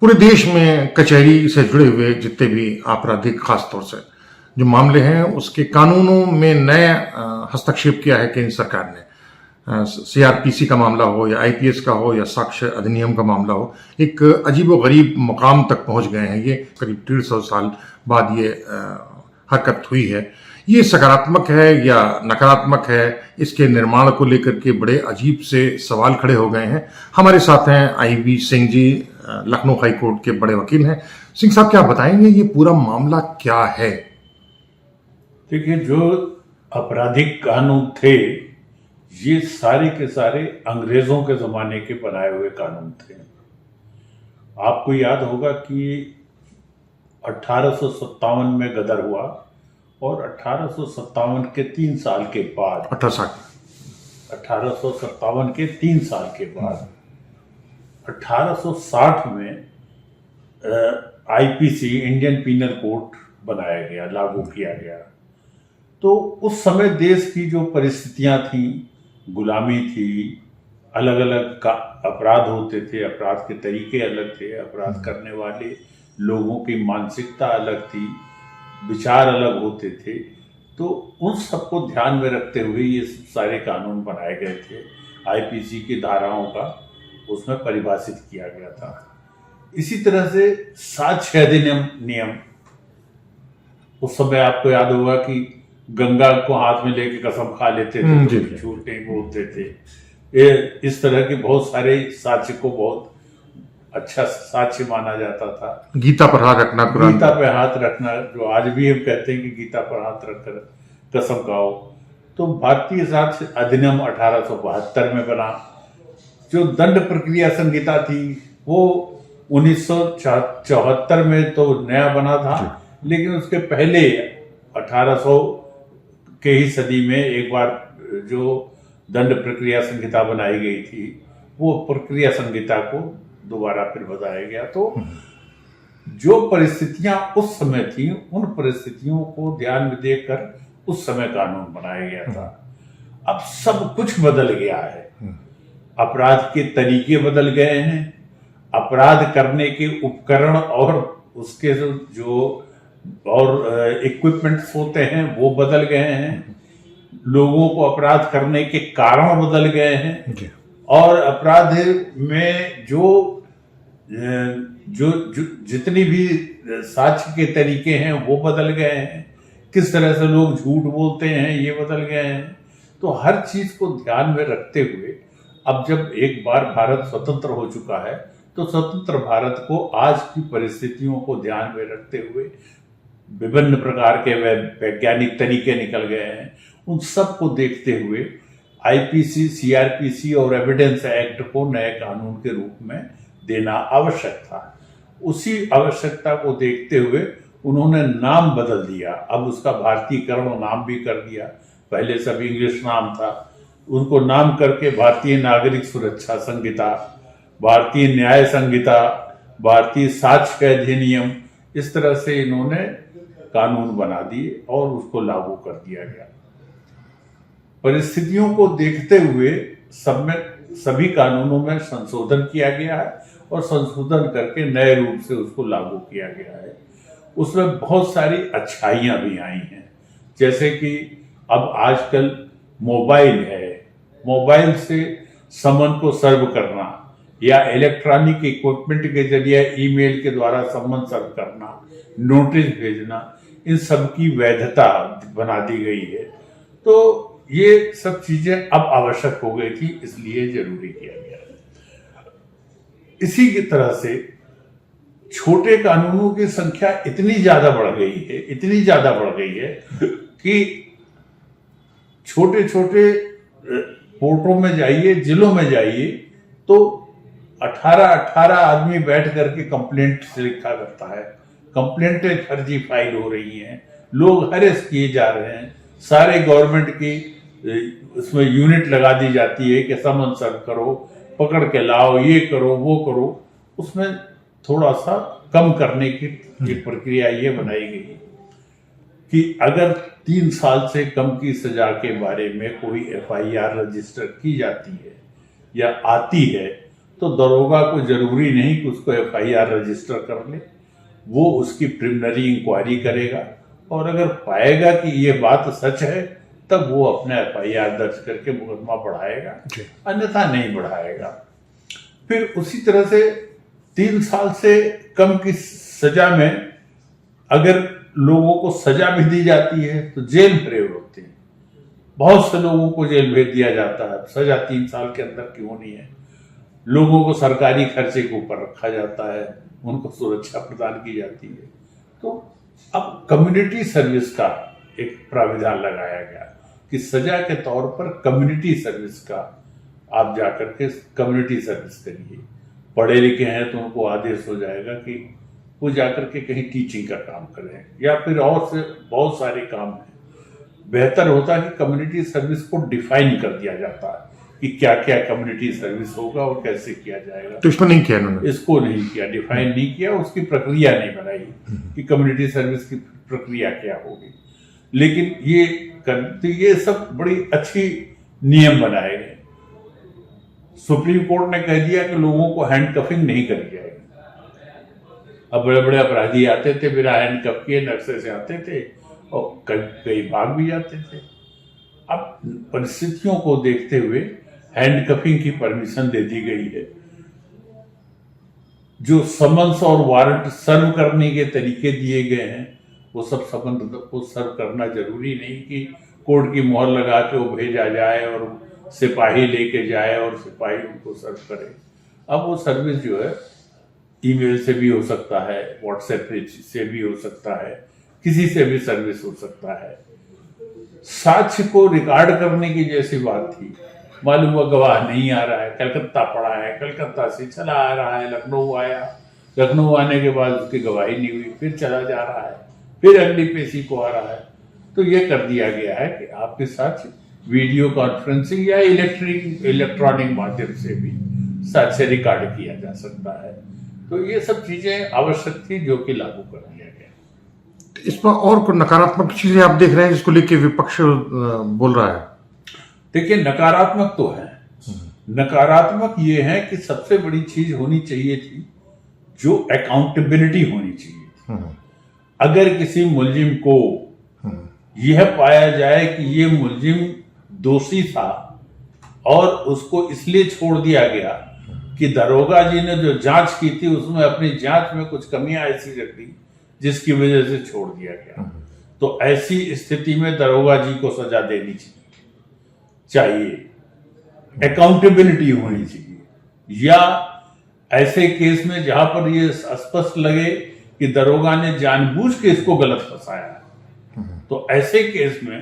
पूरे देश में कचहरी से जुड़े हुए जितने भी आपराधिक खासतौर से जो मामले हैं उसके कानूनों में नए हस्तक्षेप किया है केंद्र सरकार ने। सीआरपीसी का मामला हो या आईपीएस का हो या साक्ष्य अधिनियम का मामला हो, एक अजीबोगरीब मुकाम तक पहुंच गए हैं। ये करीब 150 साल बाद ये हरकत हुई है। ये सकारात्मक है या नकारात्मक है, इसके निर्माण को लेकर के बड़े अजीब से सवाल खड़े हो गए हैं। हमारे साथ हैं ivy Singh ji, Lucknow high court के बड़े वकील हैं। सिंह साहब, क्या बताएंगे ये पूरा मामला क्या है? देखिए, जो आपराधिक कानून थे ये सारे के सारे अंग्रेजों के जमाने के बनाए हुए कानून थे। आपको याद होगा कि 1857 में गदर हुआ और 1857 के 3 साल के बाद 1857 के 3 साल के बाद 1860 में आईपीसी, इंडियन पीनल कोड बनाया गया, लागू किया गया। तो उस समय देश की जो परिस्थितियां थी, गुलामी थी, अलग अलग अपराध होते थे, अपराध के तरीके अलग थे, अपराध करने वाले लोगों की मानसिकता अलग थी, विचार अलग होते थे। तो उन सबको ध्यान में रखते हुए ये सारे कानून बनाए गए थे। आईपीसी की धाराओं का उसमें परिभाषित किया गया था। इसी तरह से साक्ष्य अधिनियम नियम, उस समय आपको याद होगा कि गंगा को हाथ में लेके कसम खा लेते थे, तो झूठ नहीं बोलते थे। इस तरह के बहुत सारे साक्ष्य को बहुत अच्छा साक्ष्य माना जाता था। गीता पर हाथ रखना, गीता पे हाथ रखना, जो आज भी हम कहते हैं कि गीता पर हाथ रखकर कसम खाओ। तो भारतीय साक्ष्य अधिनियम 1872 में बना। जो दंड प्रक्रिया संहिता थी वो 1974 में तो नया बना था, लेकिन उसके पहले 1800 के ही सदी में एक बार जो दंड प्रक्रिया संहिता बनाई गई थी, वो प्रक्रिया संहिता को दोबारा फिर बताया गया। तो जो परिस्थितियां उस समय थी, उन परिस्थितियों को ध्यान में देखकर उस समय कानून बनाया गया था। अब सब कुछ बदल गया है। अपराध के तरीके बदल गए हैं, अपराध करने के उपकरण और उसके जो और इक्विपमेंट्स होते हैं वो बदल गए हैं। लोगों को अपराध करने के कारण बदल गए हैं, और अपराध में जो जितनी भी साक्ष्य के तरीके हैं वो बदल गए हैं। किस तरह से लोग झूठ बोलते हैं ये बदल गए हैं। तो हर चीज को ध्यान में रखते हुए अब जब एक बार भारत स्वतंत्र हो चुका है, तो स्वतंत्र भारत को आज की परिस्थितियों को ध्यान में रखते हुए विभिन्न प्रकार के वैज्ञानिक तरीके निकल गए हैं। उन सब को देखते हुए आईपीसी, सीआरपीसी और एविडेंस एक्ट को नए कानून के रूप में देना आवश्यक था। उसी आवश्यकता को देखते हुए उन्होंने नाम बदल दिया। अब उसका भारतीयकरण नाम भी कर दिया। पहले सब इंग्लिश नाम था, उनको नाम करके भारतीय नागरिक सुरक्षा संहिता, भारतीय न्याय संहिता, भारतीय साक्ष्य अधिनियम, इस तरह से इन्होंने कानून बना दिए और उसको लागू कर दिया गया। परिस्थितियों को देखते हुए सभी कानूनों में संशोधन किया गया है और संशोधन करके नए रूप से उसको लागू किया गया है। उसमें बहुत सारी अच्छाइयां भी आई हैं, जैसे कि अब आजकल मोबाइल है, मोबाइल से समन को सर्व करना या इलेक्ट्रॉनिक इक्विपमेंट के जरिए ईमेल के द्वारा समन सर्व करना, नोटिस भेजना, इन सब की वैधता बना दी गई है। तो ये सब चीजें अब आवश्यक हो गई थी, इसलिए जरूरी किया गया है। इसी की तरह से छोटे कानूनों की संख्या इतनी ज्यादा बढ़ गई है कि छोटे छोटे कोर्टों में जाइए, जिलों में जाइए, तो 18 आदमी बैठ करके कंप्लेंट से लिखा करता है। कंप्लेंटें फर्जी फाइल हो रही हैं, लोग हरेस किए जा रहे हैं। सारे गवर्नमेंट की उसमें यूनिट लगा दी जाती है कि समन सर्व करो, पकड़ के लाओ, ये करो, वो करो। उसमें थोड़ा सा कम करने की प्रक्रिया ये बनाई गई कि अगर 3 साल से कम की सजा के बारे में कोई एफआईआर रजिस्टर की जाती है या आती है, तो दरोगा को जरूरी नहीं कि उसको FIR रजिस्टर कर ले, वो उसकी प्रिलिमिनरी इंक्वायरी करेगा और अगर पाएगा कि ये बात सच है तब वो अपना FIR दर्ज करके मुकदमा बढ़ाएगा, अन्यथा नहीं बढ़ाएगा। फिर उसी तरह से 3 साल से कम की सजा में अगर लोगों को सजा भी दी जाती है तो जेल भरे होते हैं। बहुत से लोगों को जेल भेज दिया जाता है, सजा 3 साल के अंदर क्यों नहीं है। लोगों को सरकारी खर्चे के ऊपर रखा जाता है, उनको सुरक्षा प्रदान की जाती है। तो अब कम्युनिटी सर्विस का एक प्राविधान लगाया गया कि सजा के तौर पर कम्युनिटी सर्विस का आप जाकर के कम्युनिटी सर्विस करिए। पढ़े लिखे हैं तो उनको आदेश हो जाएगा कि वो जाकर के कहीं टीचिंग का काम करें या फिर और से बहुत सारे काम हैं। बेहतर होता है कि कम्युनिटी सर्विस को डिफाइन कर दिया जाता है कि क्या क्या कम्युनिटी सर्विस होगा और कैसे किया जाएगा। तो इसमें नहीं किया इन्होंने, इसको नहीं किया, डिफाइन नहीं किया, उसकी प्रक्रिया नहीं बनाई कि कम्युनिटी सर्विस की प्रक्रिया क्या होगी। लेकिन ये सब बड़ी अच्छी नियम बनाए गए। सुप्रीम कोर्ट ने कह दिया कि लोगों को हैंडकफिंग नहीं करी जाएगी। अब बड़े बड़े अपराधी आते थे बिना हैंडकफ किए, नक्शे से आते थे और कई भाग भी जाते थे। अब परिस्थितियों को देखते हुए हैंडकफिंग की परमिशन दे दी गई है। जो समन्स और वारंट सर्व करने के तरीके दिए गए हैं वो सब समन्स को सर्व करना जरूरी नहीं कि कोर्ट की मोहर लगा के वो भेजा जाए और सिपाही लेके जाए और सिपाही उनको सर्व करे। अब वो सर्विस जो है ईमेल से भी हो सकता है, व्हाट्सएप से भी हो सकता है, किसी से भी सर्विस हो सकता है। साक्ष्य को रिकॉर्ड करने की जैसी बात थी, मालूम हुआ गवाह नहीं आ रहा है, कलकत्ता पड़ा है, कलकत्ता से चला आ रहा है, लखनऊ आया, लखनऊ आने के बाद उसकी गवाही नहीं हुई, फिर चला जा रहा है, फिर अगली पेशी को आ रहा है। तो ये कर दिया गया है कि आपके साक्ष्य वीडियो कॉन्फ्रेंसिंग या इलेक्ट्रॉनिक माध्यम से भी साक्ष्य रिकॉर्ड किया जा सकता है। तो ये सब चीजें आवश्यक थी जो कि लागू कर दिया गया। इसमें और कोई नकारात्मक चीजें आप देख रहे हैं जिसको लेके विपक्ष बोल रहा है? देखिए, नकारात्मक तो है। नकारात्मक ये है कि सबसे बड़ी चीज होनी चाहिए थी जो अकाउंटेबिलिटी होनी चाहिए थी। अगर किसी मुलजिम को यह पाया जाए कि ये मुलजिम दोषी था और उसको इसलिए छोड़ दिया गया कि दरोगा जी ने जो जांच की थी उसमें अपनी जांच में कुछ कमियां ऐसी रख दी जिसकी वजह से छोड़ दिया गया, तो ऐसी स्थिति में दरोगा जी को सजा देनी चाहिए। अकाउंटेबिलिटी होनी चाहिए। या ऐसे केस में जहां पर ये स्पष्ट लगे कि दरोगा ने जानबूझ के इसको गलत फंसाया है, तो ऐसे केस में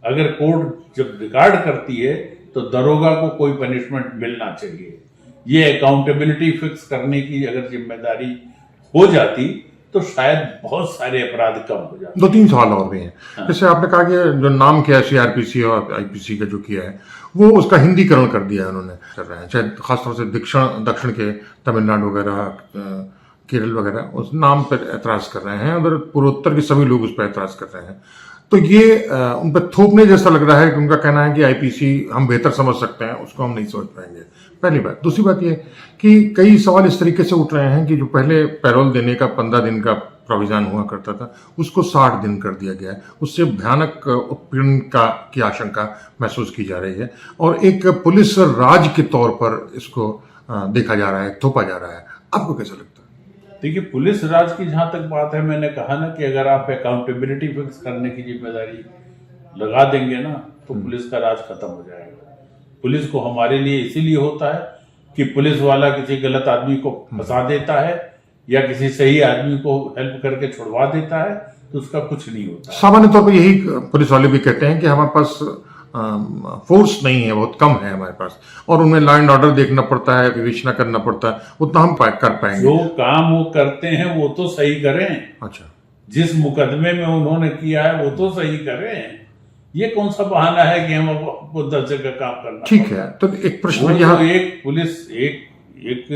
अगर कोर्ट जब रिकॉर्ड करती है तो दरोगा को कोई पनिशमेंट मिलना चाहिए। ये अकाउंटेबिलिटी फिक्स करने की अगर जिम्मेदारी हो जाती तो शायद बहुत सारे अपराध कम हो जाते। 2-3 सवाल और भी हैं। हाँ। जैसे आपने कहा कि जो नाम किया CRPC और IPC का जो किया है वो उसका हिंदीकरण कर दिया है उन्होंने, कर रहे हैं, चाहे खासतौर से दक्षिण के तमिलनाडु वगैरह, केरल वगैरह उस नाम पर एतराज कर रहे हैं, उधर पूर्वोत्तर के सभी लोग उस पर एतराज कर रहे हैं। तो ये उन पर थोपने जैसा लग रहा है कि उनका कहना है कि IPC हम बेहतर समझ सकते हैं, उसको हम नहीं समझ पाएंगे। पहली बात। दूसरी बात ये कि कई सवाल इस तरीके से उठ रहे हैं कि जो पहले पैरोल देने का 15 दिन का प्रोविजन हुआ करता था उसको 60 दिन कर दिया गया है। उससे भयानक उत्पीड़न की आशंका महसूस की जा रही है और एक पुलिस राज के तौर पर इसको देखा जा रहा है, थोपा जा रहा है। आपको कैसा लगता है? देखिए, पुलिस राज की जहां तक बात है, मैंने कहा ना कि अगर आप अकाउंटेबिलिटी फिक्स करने की जिम्मेदारी लगा देंगे ना तो पुलिस का राज खत्म हो जाएगा। पुलिस को हमारे लिए इसीलिए होता है कि पुलिस वाला किसी गलत आदमी को फंसा देता है या किसी सही आदमी को हेल्प करके छुड़वा देता है तो उसका कुछ नहीं होता। सामान्य तौर पर यही पुलिस वाले भी कहते हैं कि हमारे पास फोर्स नहीं है, बहुत कम है हमारे पास, और उन्हें लॉ एंड ऑर्डर देखना पड़ता है, विवेचना करना पड़ता है, उतना हम कर पाएंगे। जो काम वो करते हैं वो तो सही करें। अच्छा, जिस मुकदमे में उन्होंने किया है वो तो सही करें। ये कौन सा बहाना है कि हम आपको दर्जे का काम करना? ठीक है। तो एक प्रश्न यहाँ एक पुलिस एक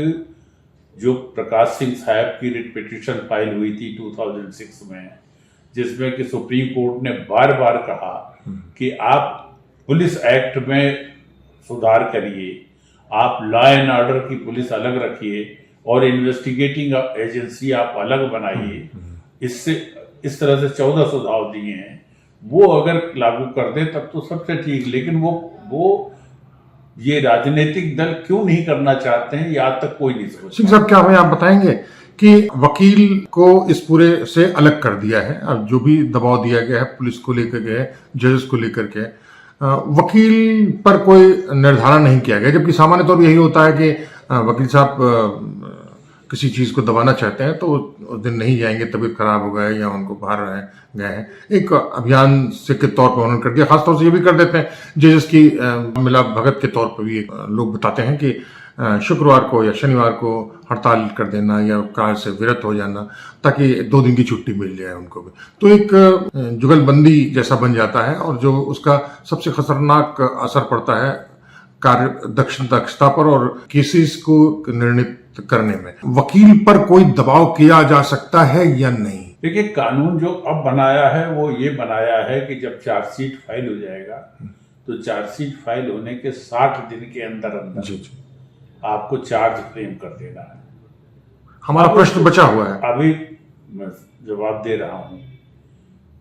जो प्रकाश सिंह साहब की रिट पिटीशन फाइल हुई थी 2006 में, जिसमें कि सुप्रीम कोर्ट ने बार बार कहा कि आप पुलिस एक्ट में सुधार करिए आप लॉ एंड ऑर्डर की पुलिस अलग रखिए और इन्वेस्टिगेटिंग एजेंसी आप अलग बनाइए। इससे इस तरह से 14 सुझाव दिए हैं, वो अगर लागू कर दे तब तो सबसे ठीक। लेकिन वो ये राजनीतिक दल क्यों नहीं करना चाहते हैं, ये आज तक कोई नहीं सोच। सिंह साहब, क्या हमें आप बताएंगे कि वकील को इस पूरे से अलग कर दिया है, अब जो भी दबाव दिया गया है पुलिस को लेकर के, जजेस को लेकर के, वकील पर कोई निर्धारण नहीं किया गया, जबकि सामान्य तौर पर यही होता है कि वकील साहब किसी चीज को दबाना चाहते हैं तो उस दिन नहीं जाएंगे, तबीयत खराब हो गए या उनको बाहर गए हैं, एक अभियान से के तौर पर उन्होंने कर दिया। खासतौर से ये भी कर देते हैं जजेस की मिला भगत के तौर पर भी लोग बताते हैं कि शुक्रवार को या शनिवार को हड़ताल कर देना या कार्य से विरत हो जाना ताकि 2 दिन की छुट्टी मिल जाए उनको भी। तो एक जुगलबंदी जैसा बन जाता है और जो उसका सबसे खतरनाक असर पड़ता है कार्य दक्षता पर और केसेस को निर्णित करने में। वकील पर कोई दबाव किया जा सकता है या नहीं? देखिए, कानून जो अब बनाया है वो ये बनाया है कि जब चार्जशीट फाइल हो जाएगा तो चार्जशीट फाइल होने के 60 दिन के अंदर जी। आपको चार्ज फ्रेम कर देना है। हमारा प्रश्न बचा हुआ है, अभी मैं जवाब दे रहा हूं।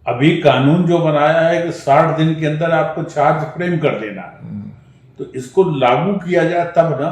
अभी कानून जो बनाया है कि 60 दिन के अंदर आपको चार्ज फ्रेम कर देना है, तो इसको लागू किया जाए तब ना।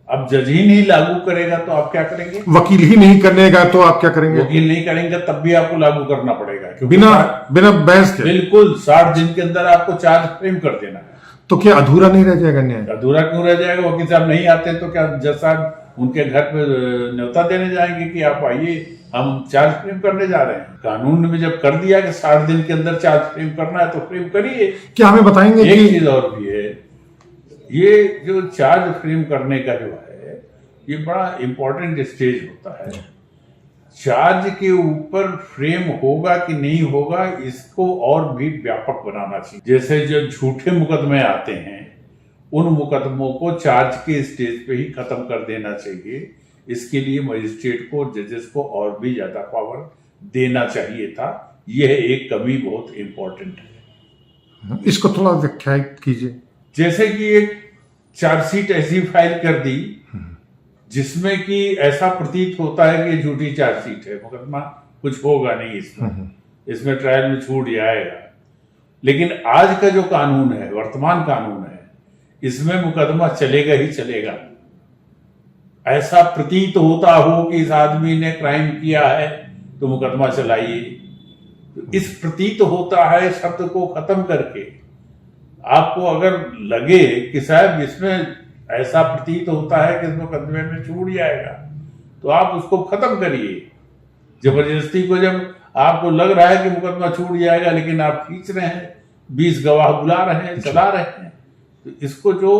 अब जज ही नहीं लागू करेगा तो आप क्या करेंगे? वकील ही नहीं करेगा तो आप क्या करेंगे? वकील नहीं करेंगे तब भी आपको लागू करना पड़ेगा, क्योंकि बिना बहस के। बिल्कुल 60 दिन के अंदर आपको चार्ज फ्रेम कर देना है। तो क्या अधूरा नहीं रह जाएगा न्याय? अधूरा क्यों रह जाएगा? वकील साहब नहीं आते तो क्या जज साहब उनके घर पे न्योता देने जाएंगे कि आप आइए, हम चार्ज फ्रेम करने जा रहे हैं? कानून में जब कर दिया कि 60 दिन के अंदर चार्ज फ्रेम करना है तो फ्रेम करिए। क्या हमें बताएंगे? एक चीज और भी है, ये जो चार्ज फ्रेम करने का जो है ये बड़ा इंपॉर्टेंट स्टेज होता है। चार्ज के ऊपर फ्रेम होगा कि नहीं होगा इसको और भी व्यापक बनाना चाहिए। जैसे जो झूठे मुकदमे आते हैं उन मुकदमों को चार्ज के स्टेज पे ही खत्म कर देना चाहिए। इसके लिए मजिस्ट्रेट को, जजेस को और भी ज्यादा पावर देना चाहिए था। यह एक कमी बहुत इंपॉर्टेंट है। इसको थोड़ा व्याख्यायित कीजिए। जैसे कि एक चार्जशीट ऐसी फाइल कर दी जिसमें कि ऐसा प्रतीत होता है कि झूठी चार्जशीट है, मुकदमा कुछ होगा नहीं इसमें ट्रायल में छूट जाएगा। लेकिन आज का जो कानून है, वर्तमान कानून है, इसमें मुकदमा चलेगा ही चलेगा। ऐसा प्रतीत होता हो कि इस आदमी ने क्राइम किया है तो मुकदमा चलाइए। तो इस प्रतीत होता है शब्द को खत्म करके आपको अगर लगे कि साहब इसमें ऐसा प्रतीत होता है कि इस मुकदमे में छूट जाएगा तो आप उसको खत्म करिए। जबरदस्ती को जब आपको लग रहा है कि मुकदमा छूट जाएगा लेकिन आप खींच रहे हैं, 20 गवाह बुला रहे हैं, चला रहे हैं, तो इसको जो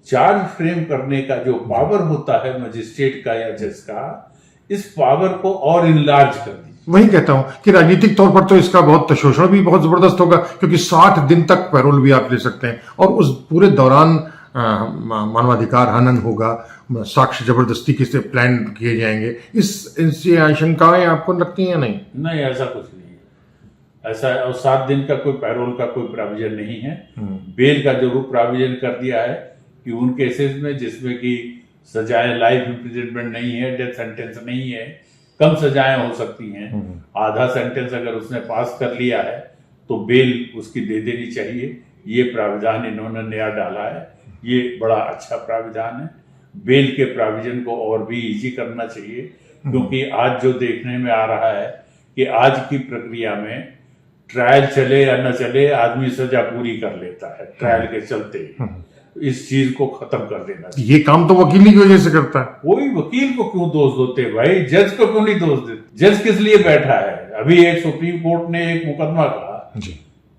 चार्ज फ्रेम करने का जो पावर होता है मजिस्ट्रेट का या जज का, इस पावर को और इनलार्ज कर दीजिए। वही कहता हूं कि राजनीतिक तौर पर तो इसका बहुत शोषण भी बहुत जबरदस्त होगा, क्योंकि 60 दिन तक पैरोल भी आप ले सकते हैं और उस पूरे दौरान मानवाधिकार हनन होगा, साक्ष्य जबरदस्ती किसे प्लान किए जाएंगे। इससे आशंकाएं आपको लगती हैं? नहीं, ऐसा कुछ नहीं है। ऐसा और 7 दिन का कोई पैरोल का कोई प्रोविजन नहीं है। बेल का जरूर प्रोविजन कर दिया है कि उन केसेस में जिसमें कि सजाएं लाइफ इम्प्रिजनमेंट नहीं है, डेथ सेंटेंस नहीं है, कम सजाएं हो सकती हैं। आधा सेंटेंस अगर उसने पास कर लिया है तो बेल उसकी दे देनी चाहिए। ये प्राविधान इन्होंने नया डाला है, ये बड़ा अच्छा प्राविधान है। बेल के प्रोविजन को और भी इजी करना चाहिए, क्योंकि आज जो देखने में आ रहा है कि आज की प्रक्रिया में ट्रायल चले या न चले आदमी सजा पूरी कर लेता है ट्रायल के चलते। इस चीज को खत्म कर देना चाहिए। ये काम तो वकील ही की वजह से करता है। कोई वकील को क्यों दोष देते भाई? जज को क्यों नहीं दोष देते? जज किस लिए बैठा है? अभी एक सुप्रीम कोर्ट ने एक मुकदमा कहा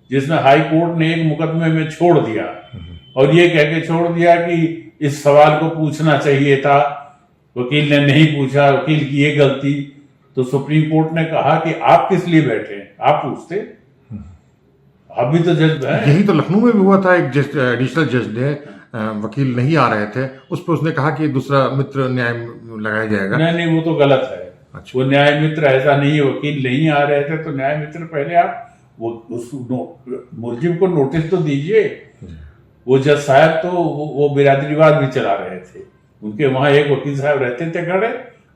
जिसमें हाई कोर्ट ने एक मुकदमे में छोड़ दिया और ये कह के छोड़ दिया कि इस सवाल को पूछना चाहिए था, वकील ने नहीं पूछा, वकील की ये गलती। तो सुप्रीम कोर्ट ने कहा कि आप किस लिए बैठे, आप पूछते, आप भी तो जज हैं। यही तो लखनऊ में भी हुआ था। एक एडिशनल जज ने, वकील नहीं आ रहे थे, उस पर उसने कहा कि दूसरा मित्र न्याय लगाया जाएगा। नहीं, वो तो गलत है। अच्छा। वो न्याय मित्र ऐसा नहीं है, वकील नहीं आ रहे थे तो न्याय मित्र पहले आप वो उस मुलजिम को नोटिस तो दीजिए। वो जज साहब तो वो बिरादरीवाद भी चला रहे थे। उनके वहां एक वकील साहब रहते थे खड़े,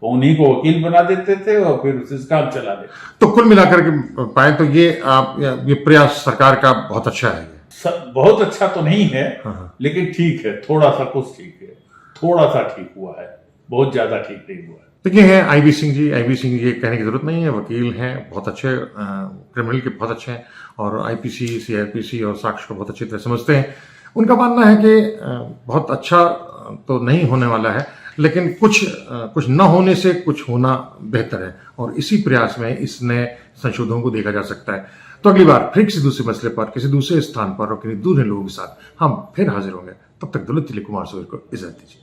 उन्हीं को वकील बना देते थे और फिर उससे काम चला देते। तो कुल मिलाकर के पाए तो ये प्रयास सरकार का बहुत अच्छा है। बहुत अच्छा तो नहीं है, हाँ। लेकिन ठीक है, थोड़ा सा कुछ ठीक है, थोड़ा सा ठीक हुआ है, बहुत ज्यादा ठीक नहीं हुआ है। तो ये है IB सिंह जी। IB सिंह जी कहने की जरूरत नहीं है, वकील हैं, बहुत अच्छे, क्रिमिनल के बहुत अच्छे हैं और IPC, CRPC और साक्ष्य को बहुत अच्छी तरह समझते हैं। उनका मानना है कि बहुत अच्छा तो नहीं होने वाला है, लेकिन कुछ न होने से कुछ होना बेहतर है और इसी प्रयास में इस नए संशोधनों को देखा जा सकता है। तो अगली बार फिर किसी दूसरे मसले पर, किसी दूसरे स्थान पर और किसी दूसरे लोगों के साथ हम फिर हाजिर होंगे। तब तक दौलत कुमार सूर्य को इजाजत दीजिए।